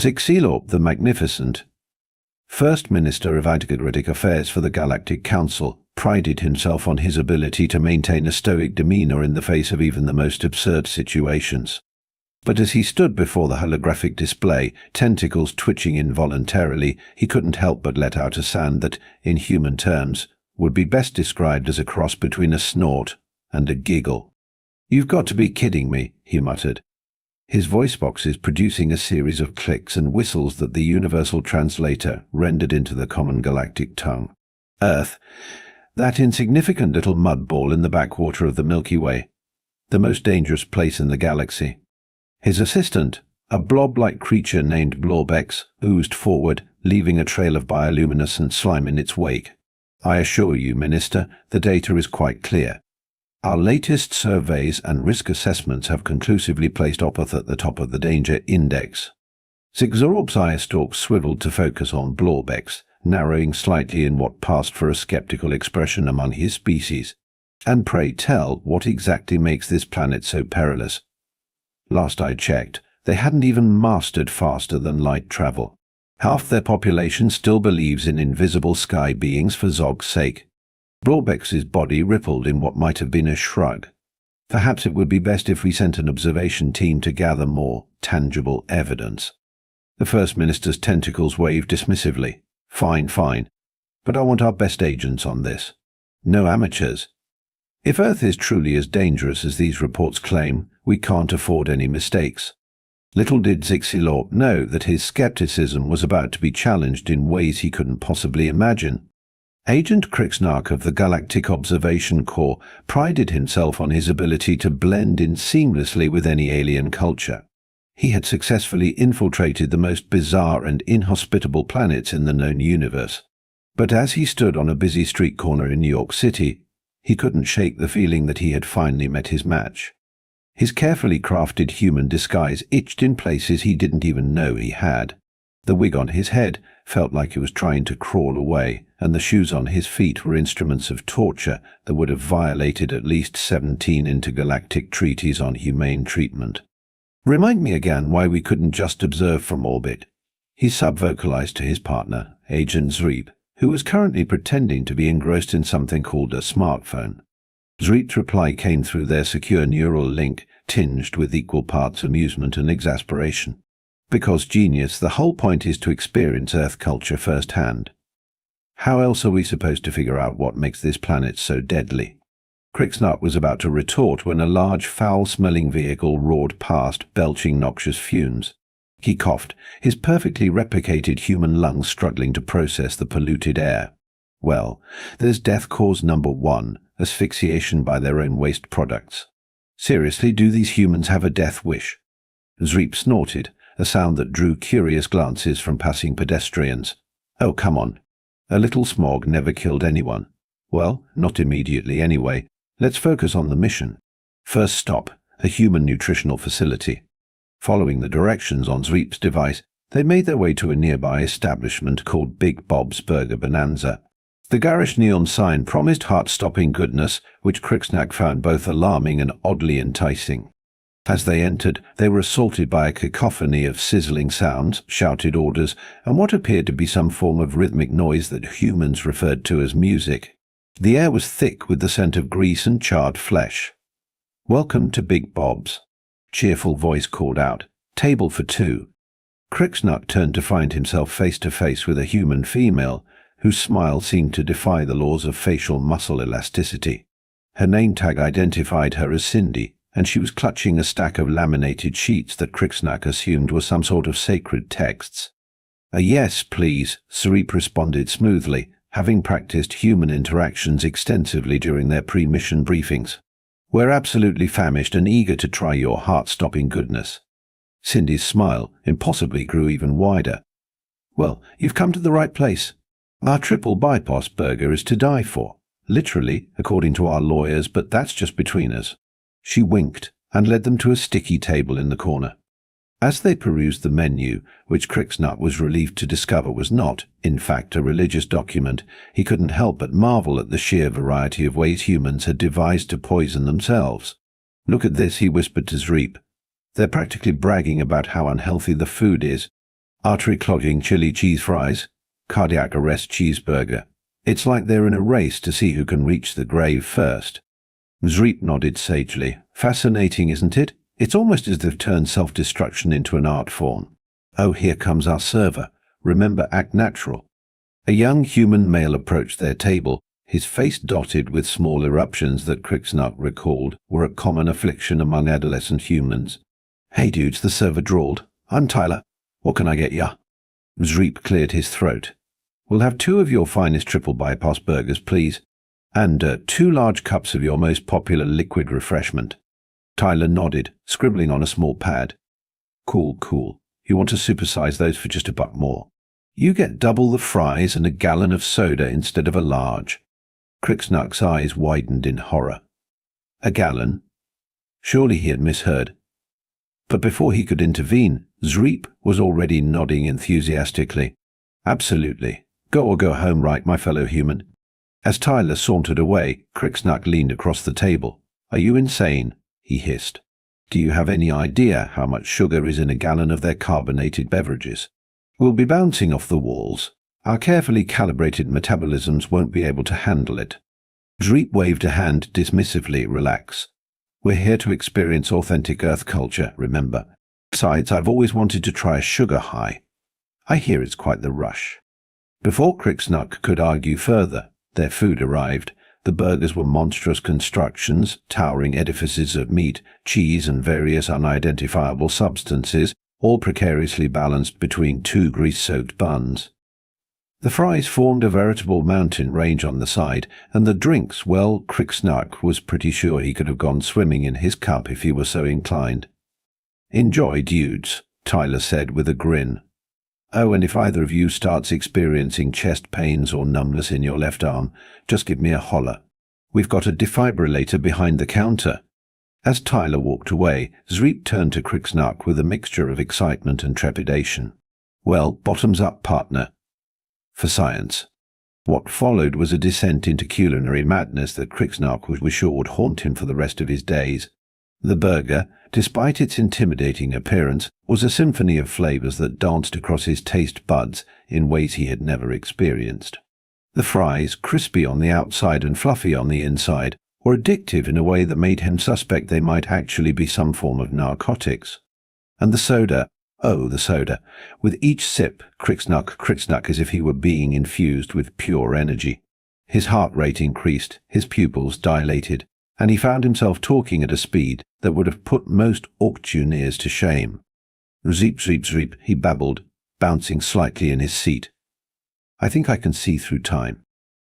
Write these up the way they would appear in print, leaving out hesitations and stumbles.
Zixilorp the Magnificent, First Minister of Integratic Affairs for the Galactic Council, prided himself on his ability to maintain a stoic demeanor in the face of even the most absurd situations. But as he stood before the holographic display, tentacles twitching involuntarily, he couldn't help but let out a sound that, in human terms, would be best described as a cross between a snort and a giggle. "You've got to be kidding me," he muttered, his voice boxes producing a series of clicks and whistles that the universal translator rendered into the common galactic tongue. Earth, that insignificant little mud ball in the backwater of the Milky Way, the most dangerous place in the galaxy. His assistant, a blob-like creature named Blorbex, oozed forward, leaving a trail of bioluminescent slime in its wake. "I assure you, Minister, the data is quite clear. Our latest surveys and risk assessments have conclusively placed Opeth at the top of the danger index." Zixilorp's eye stalk swiveled to focus on Blorbex, narrowing slightly in what passed for a skeptical expression among his species. "And pray tell, what exactly makes this planet so perilous? Last I checked, they hadn't even mastered faster-than-light travel. Half their population still believes in invisible sky beings for Zog's sake." Blobex's body rippled in what might have been a shrug. "Perhaps it would be best if we sent an observation team to gather more tangible evidence." The First Minister's tentacles waved dismissively. Fine, but I want our best agents on this. No amateurs. If Earth is truly as dangerous as these reports claim, we can't afford any mistakes." Little did Zixilorp know that his skepticism was about to be challenged in ways he couldn't possibly imagine. Agent Crixnark of the Galactic Observation Corps prided himself on his ability to blend in seamlessly with any alien culture. He had successfully infiltrated the most bizarre and inhospitable planets in the known universe. But as he stood on a busy street corner in New York City, he couldn't shake the feeling that he had finally met his match. His carefully crafted human disguise itched in places he didn't even know he had. The wig on his head felt like it was trying to crawl away, and the shoes on his feet were instruments of torture that would have violated at least 17 intergalactic treaties on humane treatment. "Remind me again why we couldn't just observe from orbit," he sub-vocalized to his partner, Agent Zreep, who was currently pretending to be engrossed in something called a smartphone. Zreep's reply came through their secure neural link, tinged with equal parts amusement and exasperation. "Because, genius, the whole point is to experience Earth culture firsthand. How else are we supposed to figure out what makes this planet so deadly?" Crixnark was about to retort when a large, foul-smelling vehicle roared past, belching noxious fumes. He coughed, his perfectly replicated human lungs struggling to process the polluted air. "Well, there's death cause number 1, asphyxiation by their own waste products. Seriously, do these humans have a death wish?" Zreep snorted, a sound that drew curious glances from passing pedestrians. "Oh, come on. A little smog never killed anyone. Well, not immediately anyway. Let's focus on the mission. First stop, a human nutritional facility." Following the directions on Zreep's device, they made their way to a nearby establishment called Big Bob's Burger Bonanza. The garish neon sign promised heart-stopping goodness, which Crixnark found both alarming and oddly enticing. As they entered, they were assaulted by a cacophony of sizzling sounds, shouted orders, and what appeared to be some form of rhythmic noise that humans referred to as music. The air was thick with the scent of grease and charred flesh. "Welcome to Big Bob's," cheerful voice called out. "Table for 2. Crixnark turned to find himself face to face with a human female, whose smile seemed to defy the laws of facial muscle elasticity. Her name tag identified her as Cindy, and she was clutching a stack of laminated sheets that Crixnark assumed were some sort of sacred texts. "A yes, please," Zreep responded smoothly, having practiced human interactions extensively during their pre-mission briefings. "We're absolutely famished and eager to try your heart-stopping goodness." Cindy's smile impossibly grew even wider. "Well, you've come to the right place. Our triple bypass burger is to die for. Literally, according to our lawyers, but that's just between us." She winked and led them to a sticky table in the corner. As they perused the menu, which Crixnark was relieved to discover was not, in fact, a religious document, he couldn't help but marvel at the sheer variety of ways humans had devised to poison themselves. "Look at this," he whispered to Zreep. "They're practically bragging about how unhealthy the food is. artery-clogging chili cheese fries, cardiac arrest cheeseburger. It's like they're in a race to see who can reach the grave first. Zreep nodded sagely. Fascinating, isn't it? It's almost as if they've turned self-destruction into an art form. Oh, here comes our server. Remember, act natural. A young human male approached their table, his face dotted with small eruptions that Crixnark recalled were a common affliction among adolescent humans. Hey dudes, the server drawled. I'm Tyler. What can I get ya? Zreep cleared his throat. We'll have 2 of your finest triple bypass burgers, please. And 2 large cups of your most popular liquid refreshment. Tyler nodded, scribbling on a small pad. Cool, cool. You want to supersize those for just $1 more. You get double the fries and a gallon of soda instead of a large. Crixnark's eyes widened in horror. A gallon? Surely he had misheard. But before he could intervene, Zreep was already nodding enthusiastically. Absolutely. Go or go home, right, my fellow human? As Tyler sauntered away, Crixnark leaned across the table. Are you insane? He hissed. Do you have any idea how much sugar is in a gallon of their carbonated beverages? We'll be bouncing off the walls. Our carefully calibrated metabolisms won't be able to handle it. Zreep waved a hand dismissively. Relax. We're here to experience authentic Earth culture, remember. Besides, I've always wanted to try a sugar high. I hear it's quite the rush. Before Crixnark could argue further, their food arrived. The burgers were monstrous constructions, towering edifices of meat, cheese, and various unidentifiable substances, all precariously balanced between 2 grease-soaked buns. The fries formed a veritable mountain range on the side, and the drinks, well, Crixnark was pretty sure he could have gone swimming in his cup if he were so inclined. Enjoy, dudes, Tyler said with a grin. Oh, and if either of you starts experiencing chest pains or numbness in your left arm, just give me a holler. We've got a defibrillator behind the counter. As Tyler walked away, Zreep turned to Crixnark with a mixture of excitement and trepidation. Well, bottoms up, partner. For science. What followed was a descent into culinary madness that Crixnark was sure would haunt him for the rest of his days. The burger, despite its intimidating appearance, was a symphony of flavors that danced across his taste buds in ways he had never experienced. The fries, crispy on the outside and fluffy on the inside, were addictive in a way that made him suspect they might actually be some form of narcotics. And the soda, oh, the soda. With each sip, Crixnark as if he were being infused with pure energy. His heart rate increased, his pupils dilated, and he found himself talking at a speed that would have put most auctioneers to shame. Zreep, zreep, zreep, he babbled, bouncing slightly in his seat. I think I can see through time.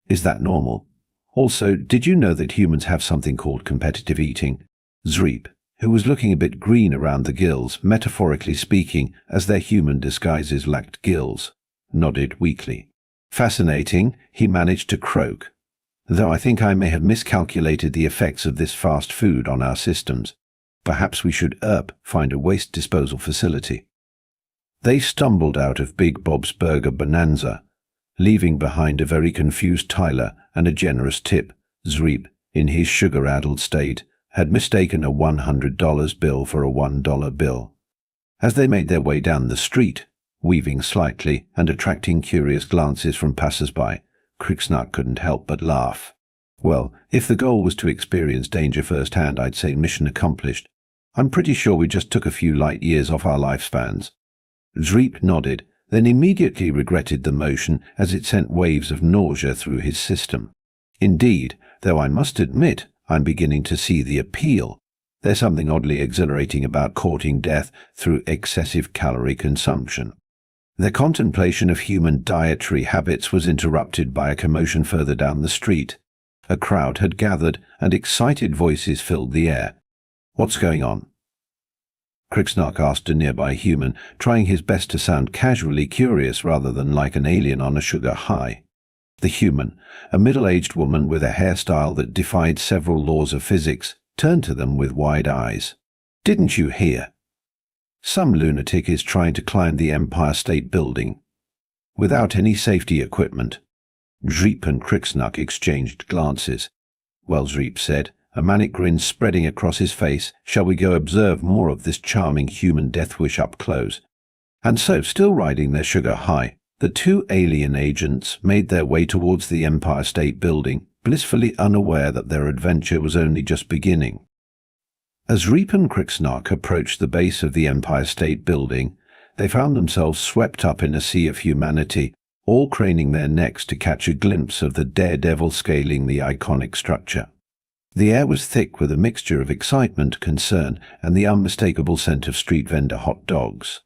Is that normal? Also, did you know that humans have something called competitive eating? Zreep, who was looking a bit green around the gills, metaphorically speaking, as their human disguises lacked gills, nodded weakly. Fascinating, he managed to croak. Though I think I may have miscalculated the effects of this fast food on our systems. Perhaps we should find a waste disposal facility. They stumbled out of Big Bob's Burger Bonanza, leaving behind a very confused Tyler and a generous tip. Zreep, in his sugar-addled state, had mistaken a $100 bill for a $1 bill. As they made their way down the street, weaving slightly and attracting curious glances from passers-by, Crixnark couldn't help but laugh. Well, if the goal was to experience danger firsthand, I'd say mission accomplished. I'm pretty sure we just took a few light years off our lifespans. Zreep nodded, then immediately regretted the motion as it sent waves of nausea through his system. Indeed, though I must admit, I'm beginning to see the appeal. There's something oddly exhilarating about courting death through excessive calorie consumption. Their contemplation of human dietary habits was interrupted by a commotion further down the street. A crowd had gathered, and excited voices filled the air. What's going on? Crixnark asked a nearby human, trying his best to sound casually curious rather than like an alien on a sugar high. The human, a middle-aged woman with a hairstyle that defied several laws of physics, turned to them with wide eyes. Didn't you hear? Some lunatic is trying to climb the Empire State Building. Without any safety equipment. Zreep and Crixnark exchanged glances. Well, Zreep said, a manic grin spreading across his face, shall we go observe more of this charming human death wish up close? And so, still riding their sugar high, the two alien agents made their way towards the Empire State Building, blissfully unaware that their adventure was only just beginning. As Reap and Crixnock approached the base of the Empire State Building, they found themselves swept up in a sea of humanity, all craning their necks to catch a glimpse of the daredevil scaling the iconic structure. The air was thick with a mixture of excitement, concern, and the unmistakable scent of street vendor hot dogs.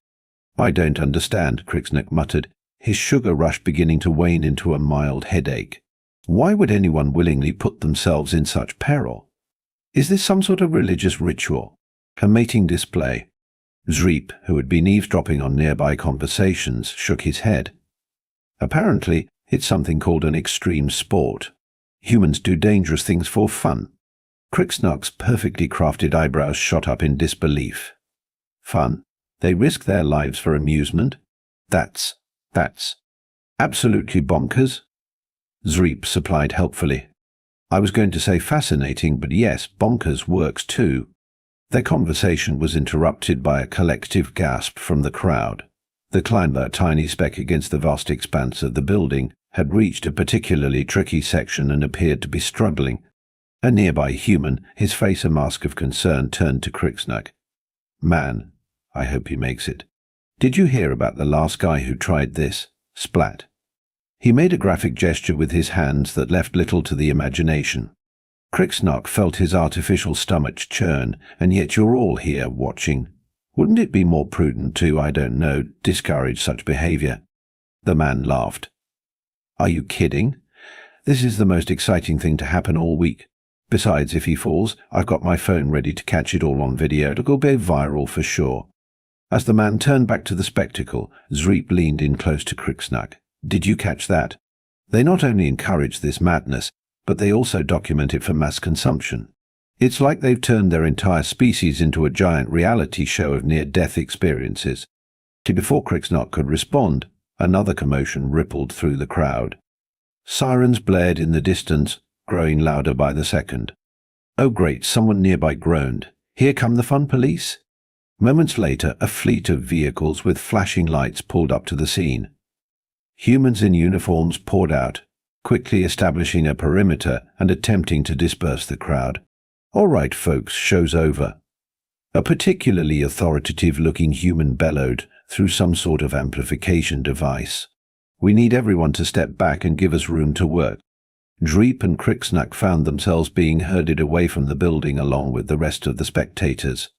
"I don't understand," Crixnock muttered, his sugar rush beginning to wane into a mild headache. "Why would anyone willingly put themselves in such peril? Is this some sort of religious ritual? A mating display?" Zreep, who had been eavesdropping on nearby conversations, shook his head. "Apparently, it's something called an extreme sport. Humans do dangerous things for fun." Crixnock's perfectly crafted eyebrows shot up in disbelief. "Fun? They risk their lives for amusement? That's absolutely bonkers." Zreep supplied helpfully. "I was going to say fascinating, but yes, bonkers works too." Their conversation was interrupted by a collective gasp from the crowd. The climber, a tiny speck against the vast expanse of the building, had reached a particularly tricky section and appeared to be struggling. A nearby human, his face a mask of concern, turned to Crixnock. "Man, I hope he makes it. Did you hear about the last guy who tried this? Splat." He made a graphic gesture with his hands that left little to the imagination. Crixnock felt his artificial stomach churn, and yet you're all here watching. Wouldn't it be more prudent to, I don't know, discourage such behavior? The man laughed. "Are you kidding? This is the most exciting thing to happen all week. Besides, if he falls, I've got my phone ready to catch it all on video. It'll go viral for sure." As the man turned back to the spectacle, Zreep leaned in close to Crixnock. "Did you catch that? They not only encourage this madness, but they also document it for mass consumption. It's like they've turned their entire species into a giant reality show of near-death experiences." Before Crixnock could respond, another commotion rippled through the crowd. Sirens blared in the distance, growing louder by the second. "Oh great," someone nearby groaned. "Here come the fun police." Moments later, a fleet of vehicles with flashing lights pulled up to the scene. Humans in uniforms poured out, quickly establishing a perimeter and attempting to disperse the crowd. "All right, folks, show's over." A particularly authoritative-looking human bellowed through some sort of amplification device. "We need everyone to step back and give us room to work." Dreep and Crixnock found themselves being herded away from the building along with the rest of the spectators.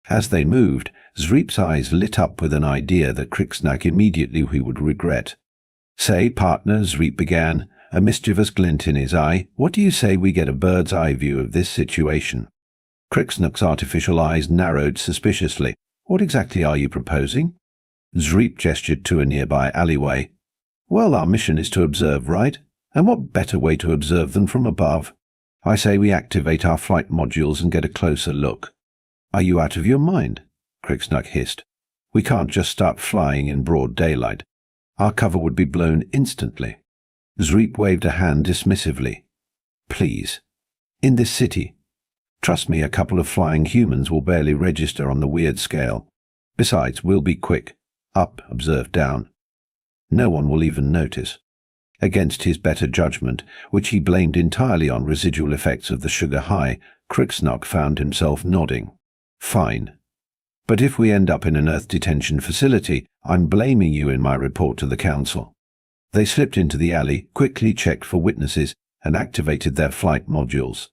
As they moved, Zreep's eyes lit up with an idea that Crixnock immediately would regret. "Say, partner," Zreep began, a mischievous glint in his eye, "what do you say we get a bird's-eye view of this situation?" Crixnock's artificial eyes narrowed suspiciously. "What exactly are you proposing?" Zreep gestured to a nearby alleyway. "Well, our mission is to observe, right? And what better way to observe than from above? I say we activate our flight modules and get a closer look." "Are you out of your mind?" Crixnock hissed. "We can't just start flying in broad daylight. Our cover would be blown instantly." Zreep waved a hand dismissively. "Please. In this city. Trust me, a couple of flying humans will barely register on the weird scale. Besides, we'll be quick. Up, observe down. No one will even notice." Against his better judgment, which he blamed entirely on residual effects of the sugar high, Crixnock found himself nodding. "Fine. But if we end up in an Earth detention facility, I'm blaming you in my report to the Council." They slipped into the alley, quickly checked for witnesses, and activated their flight modules.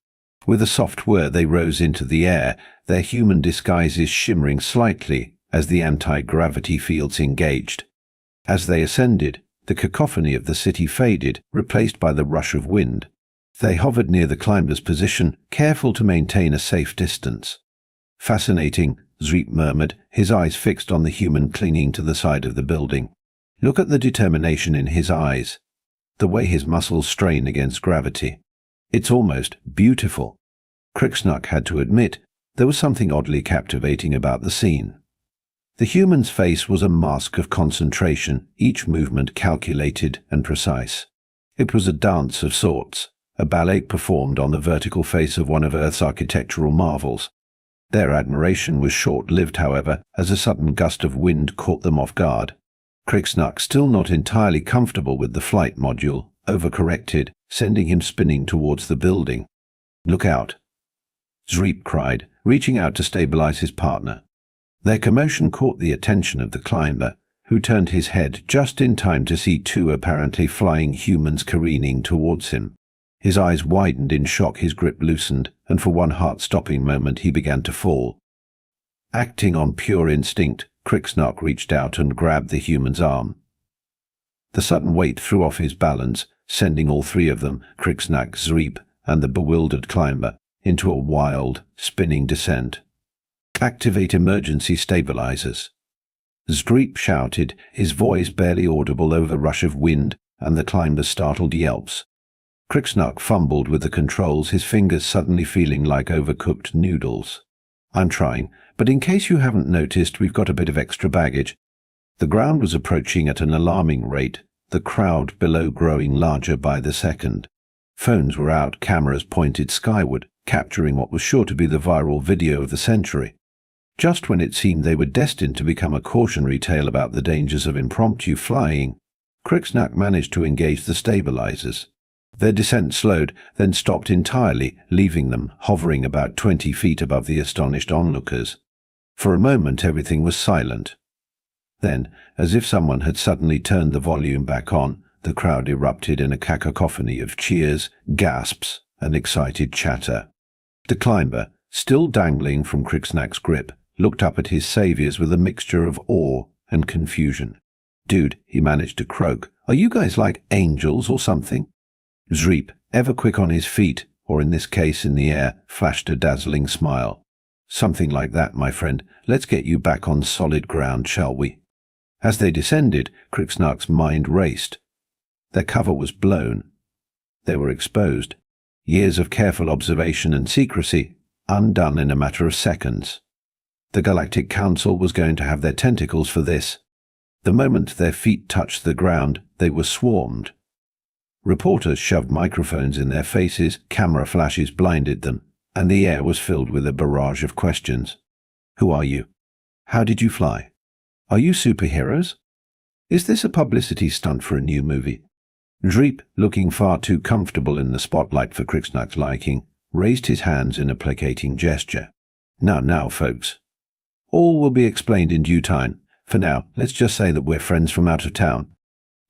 With a soft whir they rose into the air, their human disguises shimmering slightly as the anti-gravity fields engaged. As they ascended, the cacophony of the city faded, replaced by the rush of wind. They hovered near the climber's position, careful to maintain a safe distance. "Fascinating," Zreep murmured, his eyes fixed on the human clinging to the side of the building. "Look at the determination in his eyes, the way his muscles strain against gravity. It's almost beautiful." Crixnock had to admit there was something oddly captivating about the scene. The human's face was a mask of concentration, each movement calculated and precise. It was a dance of sorts, a ballet performed on the vertical face of one of Earth's architectural marvels. Their admiration was short-lived, however, as a sudden gust of wind caught them off guard. Crixnach, still not entirely comfortable with the flight module, overcorrected, sending him spinning towards the building. "Look out!" Zreep cried, reaching out to stabilize his partner. Their commotion caught the attention of the climber, who turned his head just in time to see two apparently flying humans careening towards him. His eyes widened in shock, his grip loosened, and for one heart-stopping moment he began to fall. Acting on pure instinct, Crixnach reached out and grabbed the human's arm. The sudden weight threw off his balance, sending all three of them, Crixnach, Zreep, and the bewildered climber, into a wild, spinning descent. "Activate emergency stabilizers." Zreep shouted, his voice barely audible over the rush of wind and the climber's startled yelps. Crixnach fumbled with the controls, his fingers suddenly feeling like overcooked noodles. "I'm trying, but in case you haven't noticed, we've got a bit of extra baggage." The ground was approaching at an alarming rate, the crowd below growing larger by the second. Phones were out, cameras pointed skyward, capturing what was sure to be the viral video of the century. Just when it seemed they were destined to become a cautionary tale about the dangers of impromptu flying, Crixnach managed to engage the stabilizers. Their descent slowed, then stopped entirely, leaving them hovering about 20 feet above the astonished onlookers. For a moment everything was silent. Then, as if someone had suddenly turned the volume back on, the crowd erupted in a cacophony of cheers, gasps, and excited chatter. The climber, still dangling from Crixnach's grip, looked up at his saviors with a mixture of awe and confusion. "Dude," he managed to croak, "are you guys like angels or something?" Zreep, ever quick on his feet, or in this case in the air, flashed a dazzling smile. "Something like that, my friend. Let's get you back on solid ground, shall we?" As they descended, Crixnach's mind raced. Their cover was blown. They were exposed. Years of careful observation and secrecy, undone in a matter of seconds. The Galactic Council was going to have their tentacles for this. The moment their feet touched the ground, they were swarmed. Reporters shoved microphones in their faces, camera flashes blinded them, and the air was filled with a barrage of questions. "Who are you? How did you fly? Are you superheroes? Is this a publicity stunt for a new movie?" Zreep, looking far too comfortable in the spotlight for Crixnach's liking, raised his hands in a placating gesture. Now, folks. All will be explained in due time. For now, let's just say that we're friends from out of town."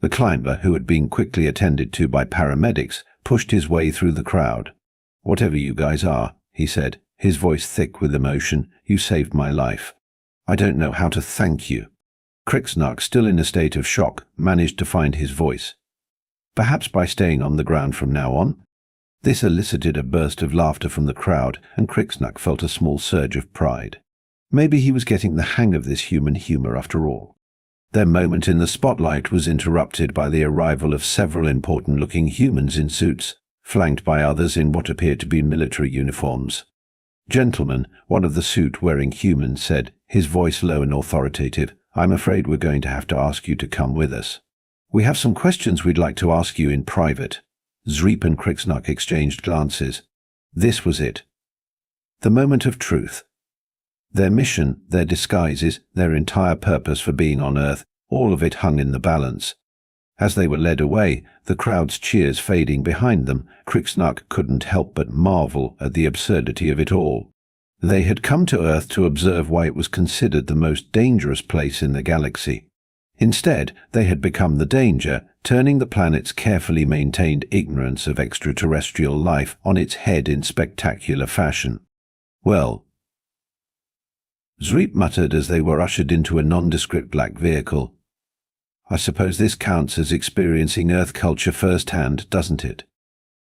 The climber, who had been quickly attended to by paramedics, pushed his way through the crowd. "Whatever you guys are," he said, his voice thick with emotion, "you saved my life. I don't know how to thank you." Crixnach, still in a state of shock, managed to find his voice. "Perhaps by staying on the ground from now on?" This elicited a burst of laughter from the crowd, and Crixnach felt a small surge of pride. Maybe he was getting the hang of this human humor after all. Their moment in the spotlight was interrupted by the arrival of several important-looking humans in suits, flanked by others in what appeared to be military uniforms. "Gentlemen," one of the suit-wearing humans said, his voice low and authoritative, "I'm afraid we're going to have to ask you to come with us. We have some questions we'd like to ask you in private." Zreep and Crixnach exchanged glances. This was it. The moment of truth. Their mission, their disguises, their entire purpose for being on Earth, all of it hung in the balance. As they were led away, the crowd's cheers fading behind them, Crixnach couldn't help but marvel at the absurdity of it all. They had come to Earth to observe why it was considered the most dangerous place in the galaxy. Instead, they had become the danger, turning the planet's carefully maintained ignorance of extraterrestrial life on its head in spectacular fashion. "Well," Zreep muttered as they were ushered into a nondescript black vehicle, "I suppose this counts as experiencing Earth culture firsthand, doesn't it?"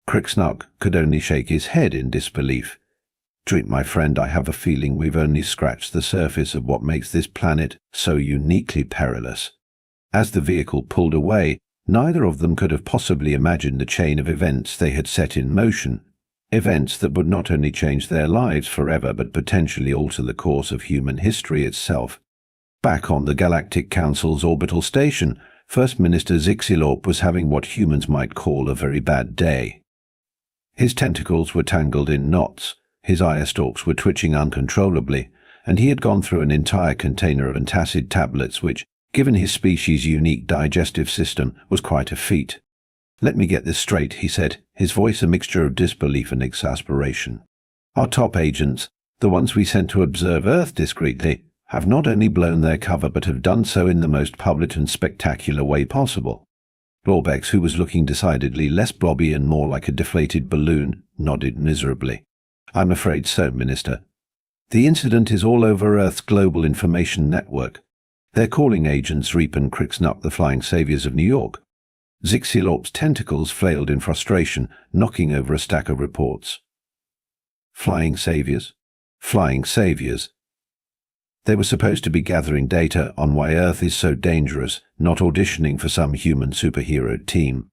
Crixnach could only shake his head in disbelief. "Zreep, my friend, I have a feeling we've only scratched the surface of what makes this planet so uniquely perilous." As the vehicle pulled away, neither of them could have possibly imagined the chain of events they had set in motion. Events that would not only change their lives forever but potentially alter the course of human history itself. Back on the Galactic Council's orbital station, First Minister Zixilorp was having what humans might call a very bad day. His tentacles were tangled in knots, His eye stalks were twitching uncontrollably, and he had gone through an entire container of antacid tablets which, given his species' unique digestive system, was quite a feat. "Let me get this straight," he said, his voice a mixture of disbelief and exasperation. "Our top agents, the ones we sent to observe Earth discreetly, have not only blown their cover but have done so in the most public and spectacular way possible." Blorbex, who was looking decidedly less blobby and more like a deflated balloon, nodded miserably. "I'm afraid so, Minister. The incident is all over Earth's global information network. They're calling agents Reap and Crixnup the Flying Saviors of New York." Zixilorp's tentacles flailed in frustration, knocking over a stack of reports. Flying Saviors? Flying Saviors? They were supposed to be gathering data on why Earth is so dangerous, not auditioning for some human superhero team.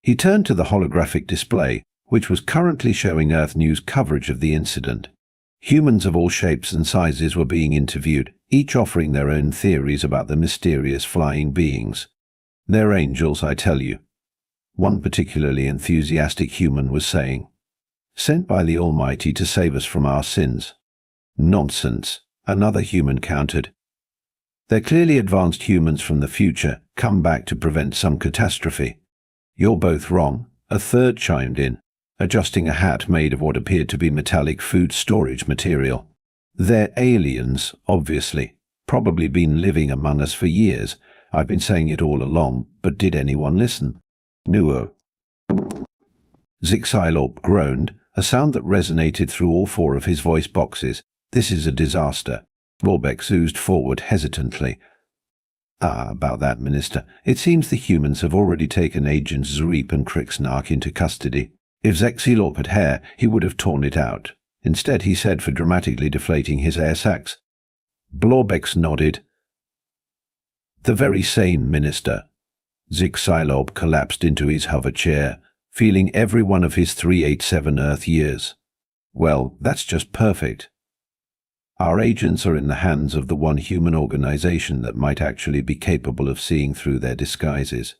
He turned to the holographic display, which was currently showing Earth News coverage of the incident. Humans of all shapes and sizes were being interviewed, each offering their own theories about the mysterious flying beings. "They're angels, I tell you," one particularly enthusiastic human was saying. "Sent by the Almighty to save us from our sins." "Nonsense," another human countered. "They're clearly advanced humans from the future, come back to prevent some catastrophe." "You're both wrong," a third chimed in, adjusting a hat made of what appeared to be metallic food storage material. "They're aliens, obviously. Probably been living among us for years. I've been saying it all along, but did anyone listen?" "Nuo." Zixilorp groaned, a sound that resonated through all four of his voice boxes. "This is a disaster." Blorbex oozed forward hesitantly. About that, Minister. It seems the humans have already taken agents Reap and Crixnup into custody. If Zixilorp had hair, he would have torn it out. Instead, he said, for dramatically deflating his air sacs. Blorbex nodded. "The very same, Minister." Zixilorp collapsed into his hover chair, feeling every one of his 387 Earth years. "Well, that's just perfect. Our agents are in the hands of the one human organization that might actually be capable of seeing through their disguises.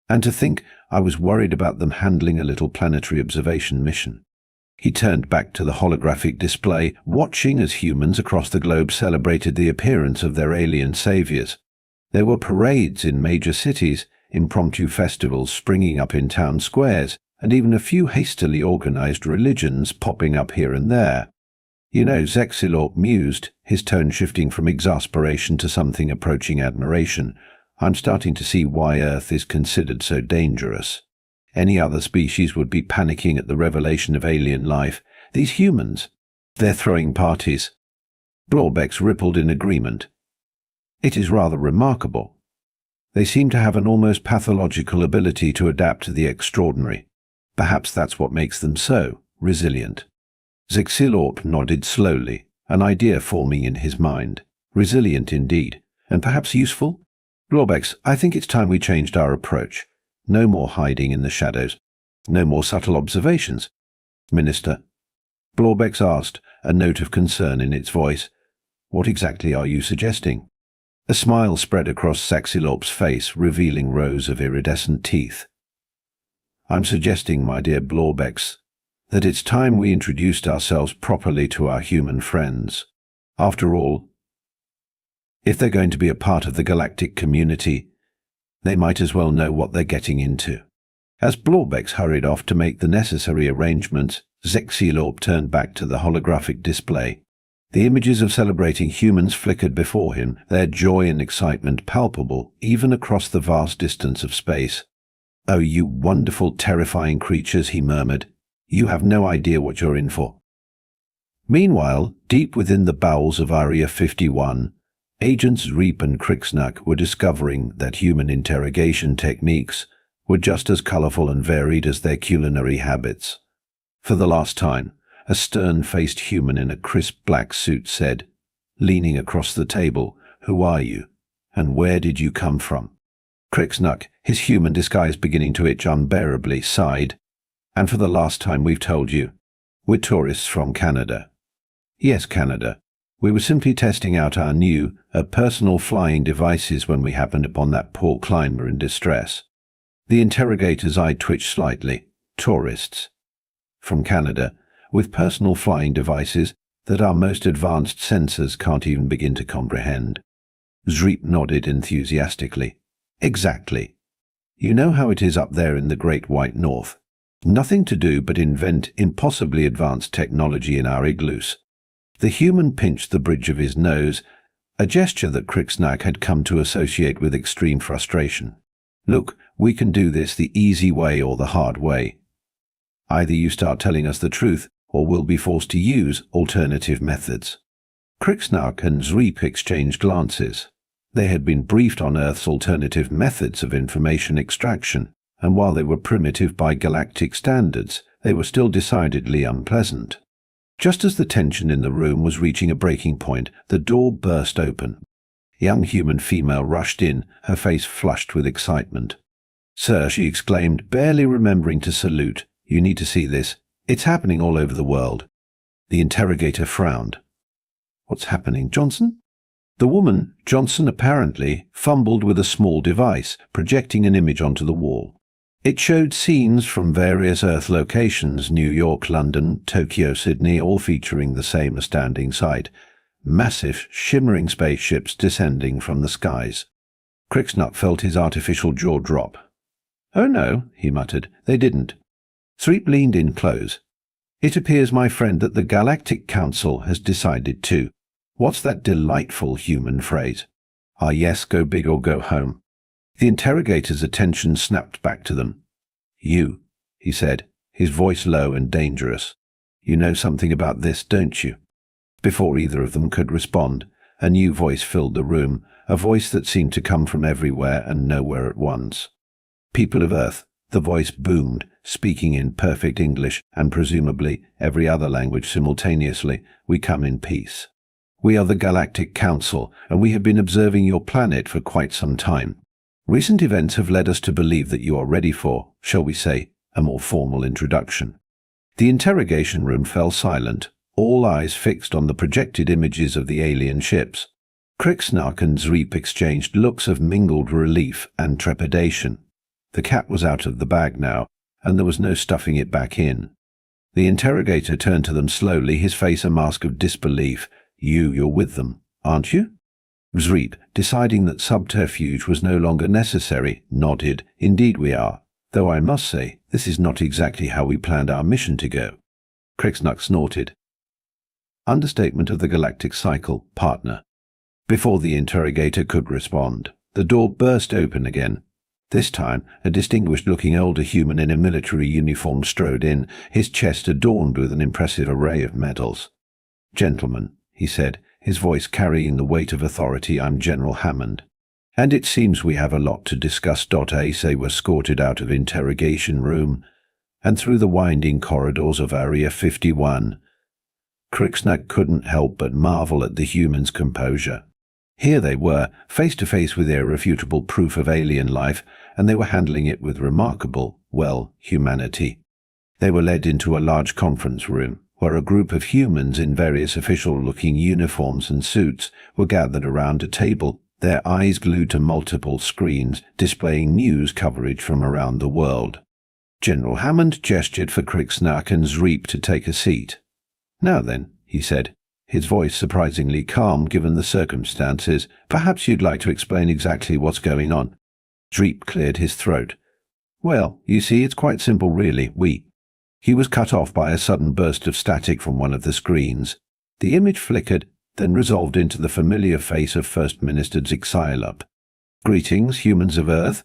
And to think I was worried about them handling a little planetary observation mission." He turned back to the holographic display, watching as humans across the globe celebrated the appearance of their alien saviors. There were parades in major cities, impromptu festivals springing up in town squares, and even a few hastily organized religions popping up here and there. "You know," Zixilorp mused, his tone shifting from exasperation to something approaching admiration, "I'm starting to see why Earth is considered so dangerous. Any other species would be panicking at the revelation of alien life. These humans, they're throwing parties." Blorbex rippled in agreement. "It is rather remarkable. They seem to have an almost pathological ability to adapt to the extraordinary. Perhaps that's what makes them so resilient." Zixilorp nodded slowly, an idea forming in his mind. Resilient indeed, and perhaps useful? "Blorbex, I think it's time we changed our approach. No more hiding in the shadows. No more subtle observations." "Minister?" Blorbex asked, a note of concern in its voice. "What exactly are you suggesting?" A smile spread across Zixilorp's face, revealing rows of iridescent teeth. "I'm suggesting, my dear Blorbex, that it's time we introduced ourselves properly to our human friends. After all, if they're going to be a part of the galactic community, they might as well know what they're getting into." As Blorbex hurried off to make the necessary arrangements, Zixilorp turned back to the holographic display. The images of celebrating humans flickered before him, their joy and excitement palpable even across the vast distance of space. "Oh, you wonderful, terrifying creatures," he murmured. "You have no idea what you're in for." Meanwhile, deep within the bowels of Area 51, agents Reap and Crixnup were discovering that human interrogation techniques were just as colorful and varied as their culinary habits. For the last time, a stern-faced human in a crisp black suit said, leaning across the table, "Who are you, and where did you come from?" Crixnup, his human disguise beginning to itch unbearably, sighed. "And for the last time we've told you, we're tourists from Canada." "Yes, Canada. We were simply testing out our new, personal flying devices when we happened upon that poor climber in distress." The interrogator's eye twitched slightly. "Tourists. From Canada. with personal flying devices that our most advanced sensors can't even begin to comprehend. Zreep nodded enthusiastically. Exactly. You know how it is up there in the Great White North. Nothing to do but invent impossibly advanced technology in our igloos. The human pinched the bridge of his nose, a gesture that Crixnack had come to associate with extreme frustration. Look, we can do this the easy way or the hard way. Either you start telling us the truth, or we'll be forced to use alternative methods. Crixnack and Zreep exchanged glances. They had been briefed on Earth's alternative methods of information extraction, and while they were primitive by galactic standards, they were still decidedly unpleasant. Just as the tension in the room was reaching a breaking point, the door burst open. A young human female rushed in, her face flushed with excitement. "Sir," she exclaimed, barely remembering to salute, "you need to see this. It's happening all over the world." The interrogator frowned. "What's happening, Johnson?" The woman, Johnson apparently, fumbled with a small device, projecting an image onto the wall. It showed scenes from various Earth locations, New York, London, Tokyo, Sydney, all featuring the same astounding sight. Massive, shimmering spaceships descending from the skies. Crixnack felt his artificial jaw drop. "Oh no," he muttered, "they didn't." Zreep leaned in close. "It appears, my friend, that the Galactic Council has decided to. What's that delightful human phrase? Ah yes, go big or go home." The interrogator's attention snapped back to them. "You," he said, his voice low and dangerous. "You know something about this, don't you?" Before either of them could respond, a new voice filled the room, a voice that seemed to come from everywhere and nowhere at once. "People of Earth," the voice boomed, speaking in perfect English and presumably every other language simultaneously, "we come in peace. We are the Galactic Council, and we have been observing your planet for quite some time. Recent events have led us to believe that you are ready for, shall we say, a more formal introduction." The interrogation room fell silent, all eyes fixed on the projected images of the alien ships. Crixnack and Zreep exchanged looks of mingled relief and trepidation. The cat was out of the bag now, and there was no stuffing it back in. The interrogator turned to them slowly, his face a mask of disbelief. You're with them, aren't you?" Zreep, deciding that subterfuge was no longer necessary, nodded. "Indeed we are, though I must say, this is not exactly how we planned our mission to go." Crixnack snorted. Understatement of the galactic cycle, partner. Before the interrogator could respond, the door burst open again. This time, a distinguished-looking older human in a military uniform strode in, his chest adorned with an impressive array of medals. "Gentlemen," he said, his voice carrying the weight of authority, "I'm General Hammond. And it seems we have a lot to discuss. They were escorted out of interrogation room and through the winding corridors of Area 51. Crixnack couldn't help but marvel at the human's composure. Here they were, face to face with irrefutable proof of alien life, and they were handling it with remarkable, humanity. They were led into a large conference room, where a group of humans in various official-looking uniforms and suits were gathered around a table, their eyes glued to multiple screens displaying news coverage from around the world. General Hammond gestured for Crixnack and Zreep to take a seat. "Now then," he said, his voice surprisingly calm given the circumstances, "perhaps you'd like to explain exactly what's going on." Zreep cleared his throat. "Well, you see, it's quite simple really. He was cut off by a sudden burst of static from one of the screens. The image flickered, then resolved into the familiar face of First Minister Zixilop. "Greetings, humans of Earth,"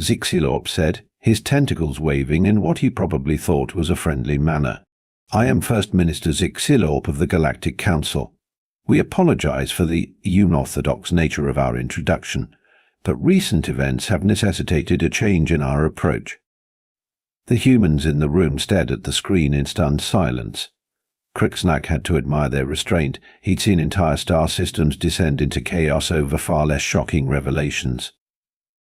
Zixilop said, his tentacles waving in what he probably thought was a friendly manner. "I am First Minister Zixilop of the Galactic Council. We apologize for the unorthodox nature of our introduction, but recent events have necessitated a change in our approach." The humans in the room stared at the screen in stunned silence. Crixnack had to admire their restraint. He'd seen entire star systems descend into chaos over far less shocking revelations.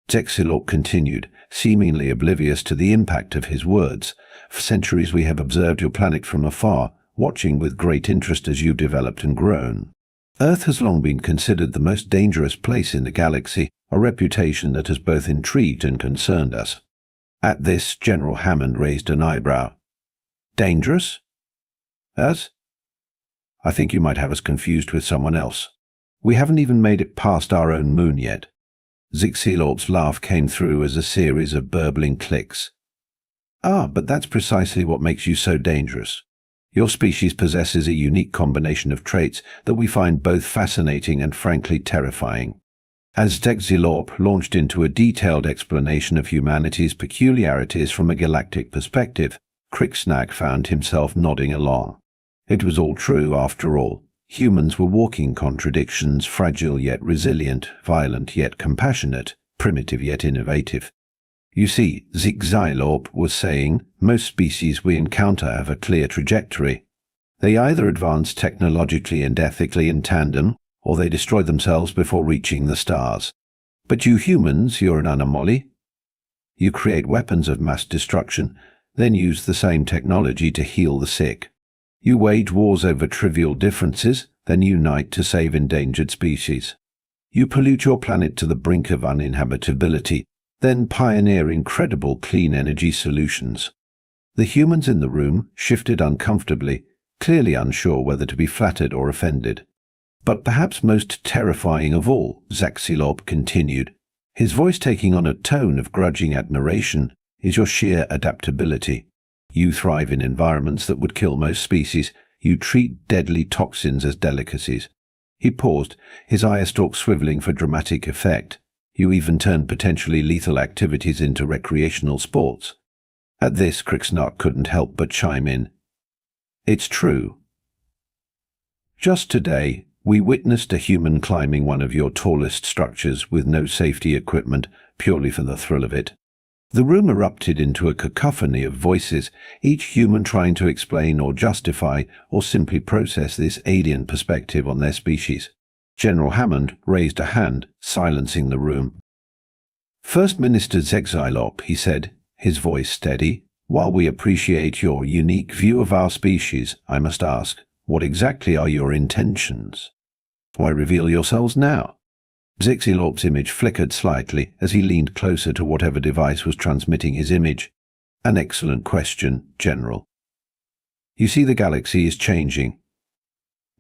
Zexilorp continued, seemingly oblivious to the impact of his words. "For centuries we have observed your planet from afar, watching with great interest as you developed and grown. Earth has long been considered the most dangerous place in the galaxy, a reputation that has both intrigued and concerned us." At this, General Hammond raised an eyebrow. "Dangerous?" Us? I think you might have us confused with someone else. We haven't even made it past our own moon yet. Zixilorp's laugh came through as a series of burbling clicks. Ah, but that's precisely what makes you so dangerous. Your species possesses a unique combination of traits that we find both fascinating and frankly terrifying. As Zixilorp launched into a detailed explanation of humanity's peculiarities from a galactic perspective, Crixnack found himself nodding along. It was all true, after all. Humans were walking contradictions, fragile yet resilient, violent yet compassionate, primitive yet innovative. You see, Zixilorp was saying, most species we encounter have a clear trajectory. They either advance technologically and ethically in tandem, or they destroy themselves before reaching the stars. But you humans, you're an anomaly. You create weapons of mass destruction, then use the same technology to heal the sick. You wage wars over trivial differences, then unite to save endangered species. You pollute your planet to the brink of uninhabitability, then pioneer incredible clean energy solutions. The humans in the room shifted uncomfortably, clearly unsure whether to be flattered or offended. But perhaps most terrifying of all, Zixilorp continued, his voice taking on a tone of grudging admiration, is your sheer adaptability. You thrive in environments that would kill most species. You treat deadly toxins as delicacies. He paused, his eye stalk swiveling for dramatic effect. You even turn potentially lethal activities into recreational sports. At this, Crixnack couldn't help but chime in. It's true. Just today, we witnessed a human climbing one of your tallest structures with no safety equipment, purely for the thrill of it. The room erupted into a cacophony of voices, each human trying to explain or justify or simply process this alien perspective on their species. General Hammond raised a hand, silencing the room. First Minister Zixilorp, he said, his voice steady, while we appreciate your unique view of our species, I must ask, what exactly are your intentions? Why reveal yourselves now? Zixilorp's image flickered slightly as he leaned closer to whatever device was transmitting his image. An excellent question, General. You see, the galaxy is changing.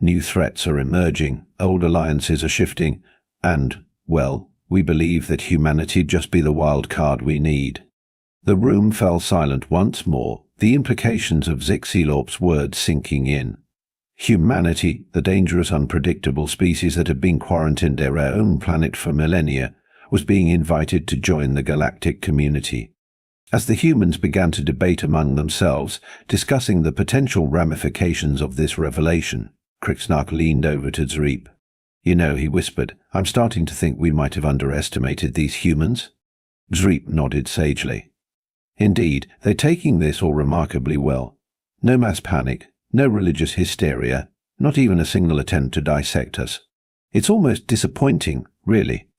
New threats are emerging, old alliances are shifting, and, well, we believe that humanity just be the wild card we need. The room fell silent once more, the implications of Zixilorp's words sinking in. Humanity, the dangerous, unpredictable species that had been quarantined their own planet for millennia, was being invited to join the galactic community. As the humans began to debate among themselves, discussing the potential ramifications of this revelation, Crixnack leaned over to Zreep. You know, he whispered, I'm starting to think we might have underestimated these humans. Zreep nodded sagely. Indeed, they're taking this all remarkably well. No mass panic. No religious hysteria, not even a single attempt to dissect us. It's almost disappointing, really.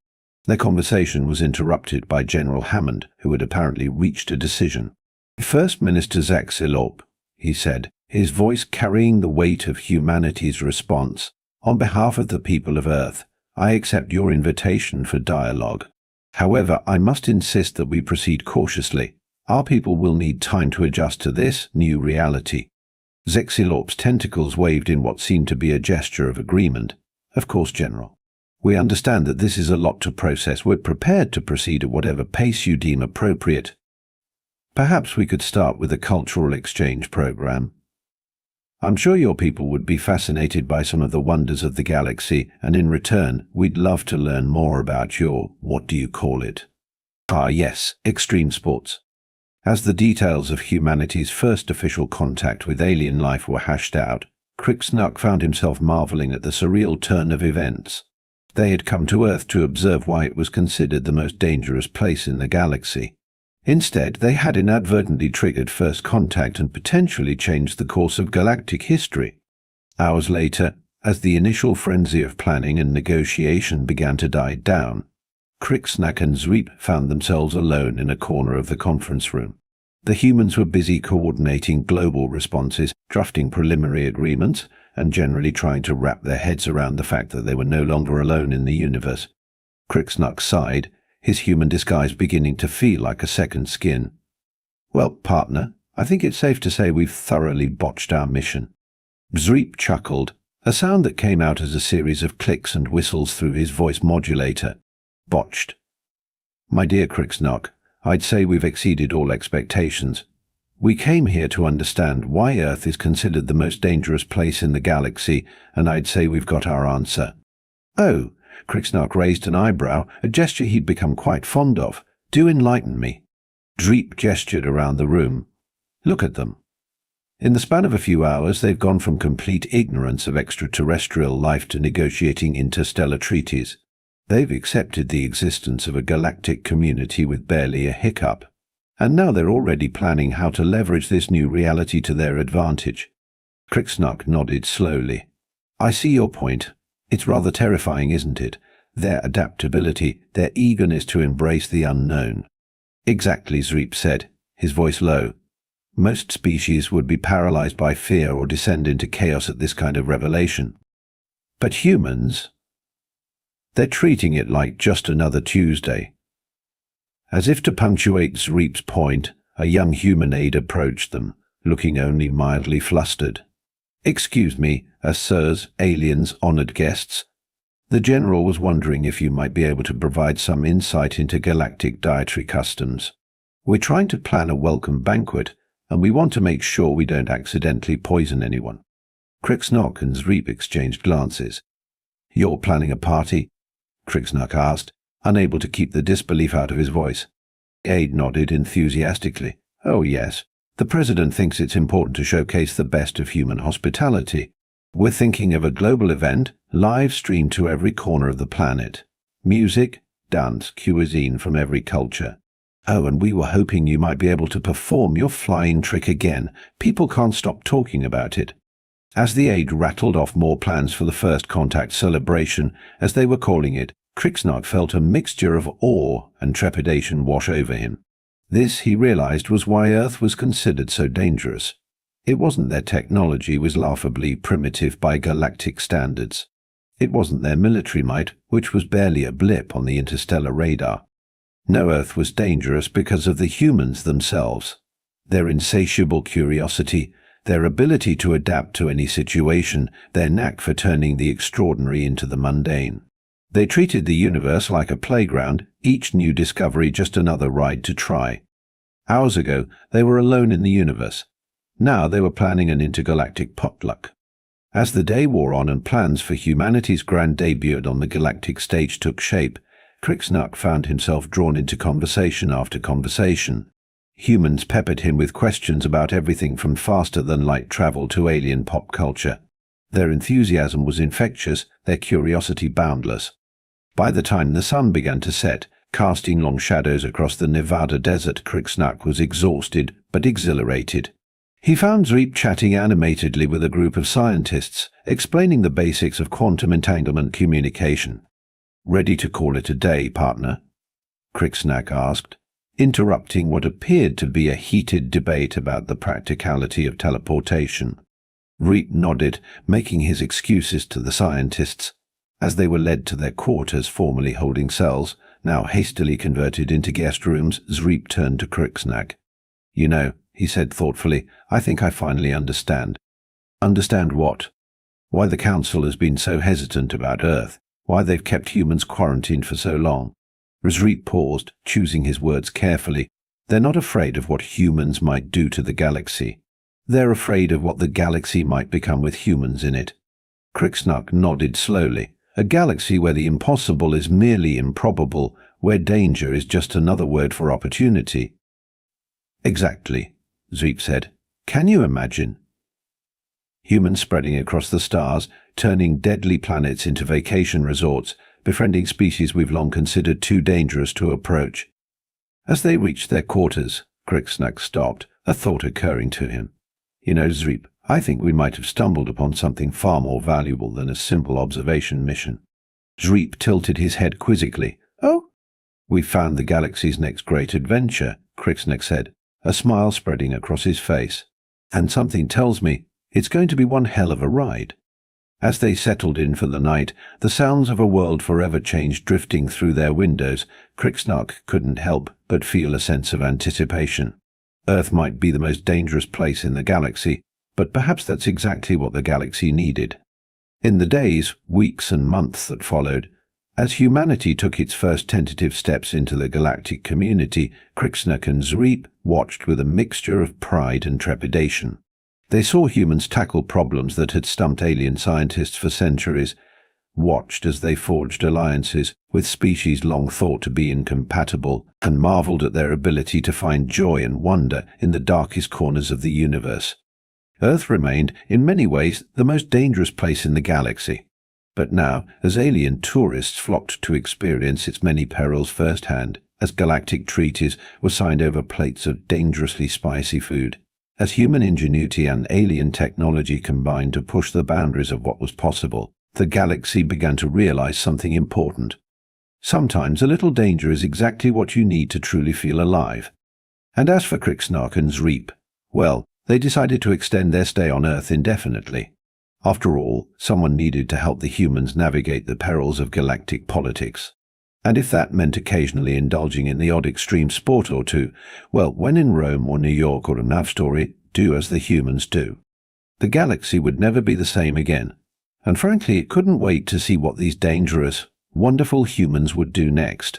Their conversation was interrupted by General Hammond, who had apparently reached a decision. First Minister Zixilorp, he said, his voice carrying the weight of humanity's response, on behalf of the people of Earth, I accept your invitation for dialogue. However, I must insist that we proceed cautiously. Our people will need time to adjust to this new reality. Zixilorp's tentacles waved in what seemed to be a gesture of agreement. Of course, General. We understand that this is a lot to process. We're prepared to proceed at whatever pace you deem appropriate. Perhaps we could start with a cultural exchange program. I'm sure your people would be fascinated by some of the wonders of the galaxy, and in return, we'd love to learn more about your, what do you call it? Ah, yes, extreme sports. As the details of humanity's first official contact with alien life were hashed out, Crixnack found himself marveling at the surreal turn of events. They had come to Earth to observe why it was considered the most dangerous place in the galaxy. Instead, they had inadvertently triggered first contact and potentially changed the course of galactic history. Hours later, as the initial frenzy of planning and negotiation began to die down, Crixnack and Zreep found themselves alone in a corner of the conference room. The humans were busy coordinating global responses, drafting preliminary agreements, and generally trying to wrap their heads around the fact that they were no longer alone in the universe. Crixnack sighed, his human disguise beginning to feel like a second skin. Well, partner, I think it's safe to say we've thoroughly botched our mission. Zreep chuckled, a sound that came out as a series of clicks and whistles through his voice modulator. Botched. My dear Crixnock, I'd say we've exceeded all expectations. We came here to understand why Earth is considered the most dangerous place in the galaxy, and I'd say we've got our answer. Oh, Crixnock raised an eyebrow, a gesture he'd become quite fond of. Do enlighten me. Zreep gestured around the room. Look at them. In the span of a few hours, they've gone from complete ignorance of extraterrestrial life to negotiating interstellar treaties. They've accepted the existence of a galactic community with barely a hiccup. And now they're already planning how to leverage this new reality to their advantage. Crixnock nodded slowly. I see your point. It's rather terrifying, isn't it? Their adaptability, their eagerness to embrace the unknown. Exactly, Zreep said, his voice low. Most species would be paralyzed by fear or descend into chaos at this kind of revelation. But humans? They're treating it like just another Tuesday. As if to punctuate Zreep's point, a young humanoid approached them, looking only mildly flustered. Excuse me, sirs, aliens, honored guests. The General was wondering if you might be able to provide some insight into galactic dietary customs. We're trying to plan a welcome banquet, and we want to make sure we don't accidentally poison anyone. Crixnock and Zreep exchanged glances. You're planning a party? Crixnock asked, unable to keep the disbelief out of his voice. Aide nodded enthusiastically. Oh, yes. The President thinks it's important to showcase the best of human hospitality. We're thinking of a global event, live streamed to every corner of the planet. Music, dance, cuisine from every culture. Oh, and we were hoping you might be able to perform your flying trick again. People can't stop talking about it. As the aide rattled off more plans for the first contact celebration, as they were calling it, Crixnock felt a mixture of awe and trepidation wash over him. This, he realized, was why Earth was considered so dangerous. It wasn't their technology was laughably primitive by galactic standards. It wasn't their military might, which was barely a blip on the interstellar radar. No, Earth was dangerous because of the humans themselves. Their insatiable curiosity, their ability to adapt to any situation, their knack for turning the extraordinary into the mundane. They treated the universe like a playground, each new discovery just another ride to try. Hours ago, they were alone in the universe. Now they were planning an intergalactic potluck. As the day wore on and plans for humanity's grand debut on the galactic stage took shape, Crixnock found himself drawn into conversation after conversation. Humans peppered him with questions about everything from faster-than-light travel to alien pop culture. Their enthusiasm was infectious, their curiosity boundless. By the time the sun began to set, casting long shadows across the Nevada desert, Crixnock was exhausted but exhilarated. He found Zreep chatting animatedly with a group of scientists, explaining the basics of quantum entanglement communication. Ready to call it a day, partner? Crixnock asked, interrupting what appeared to be a heated debate about the practicality of teleportation. Zreep nodded, making his excuses to the scientists. As they were led to their quarters, formerly holding cells, now hastily converted into guest rooms, Zreep turned to Crixnock. You know, he said thoughtfully, I think I finally understand. Understand what? Why the Council has been so hesitant about Earth. Why they've kept humans quarantined for so long. Zreep paused, choosing his words carefully. They're not afraid of what humans might do to the galaxy. They're afraid of what the galaxy might become with humans in it. Crixnock nodded slowly. A galaxy where the impossible is merely improbable, where danger is just another word for opportunity. Exactly, Zreep said. Can you imagine? Humans spreading across the stars, turning deadly planets into vacation resorts, befriending species we've long considered too dangerous to approach. As they reached their quarters, Crixnock stopped, a thought occurring to him. You know, Zreep, I think we might have stumbled upon something far more valuable than a simple observation mission. Zreep tilted his head quizzically. Oh? We've found the galaxy's next great adventure, Crixnock said, a smile spreading across his face. And something tells me it's going to be one hell of a ride. As they settled in for the night, the sounds of a world forever changed drifting through their windows. Crixnock couldn't help but feel a sense of anticipation. Earth might be the most dangerous place in the galaxy, But perhaps that's exactly what the galaxy needed. In the days, weeks and months that followed, as humanity took its first tentative steps into the galactic community, Krixnak and Zreep watched with a mixture of pride and trepidation. They saw humans tackle problems that had stumped alien scientists for centuries, watched as they forged alliances with species long thought to be incompatible, and marveled at their ability to find joy and wonder in the darkest corners of the universe. Earth remained, in many ways, the most dangerous place in the galaxy. But now, as alien tourists flocked to experience its many perils firsthand, as galactic treaties were signed over plates of dangerously spicy food, as human ingenuity and alien technology combined to push the boundaries of what was possible, the galaxy began to realize something important. Sometimes a little danger is exactly what you need to truly feel alive. And as for Krixnak and Zreep, well, they decided to extend their stay on Earth indefinitely. After all, someone needed to help the humans navigate the perils of galactic politics. And if that meant occasionally indulging in the odd extreme sport or two, well, when in Rome or New York or a nav story, do as the humans do. The galaxy would never be the same again. And frankly, it couldn't wait to see what these dangerous, wonderful humans would do next.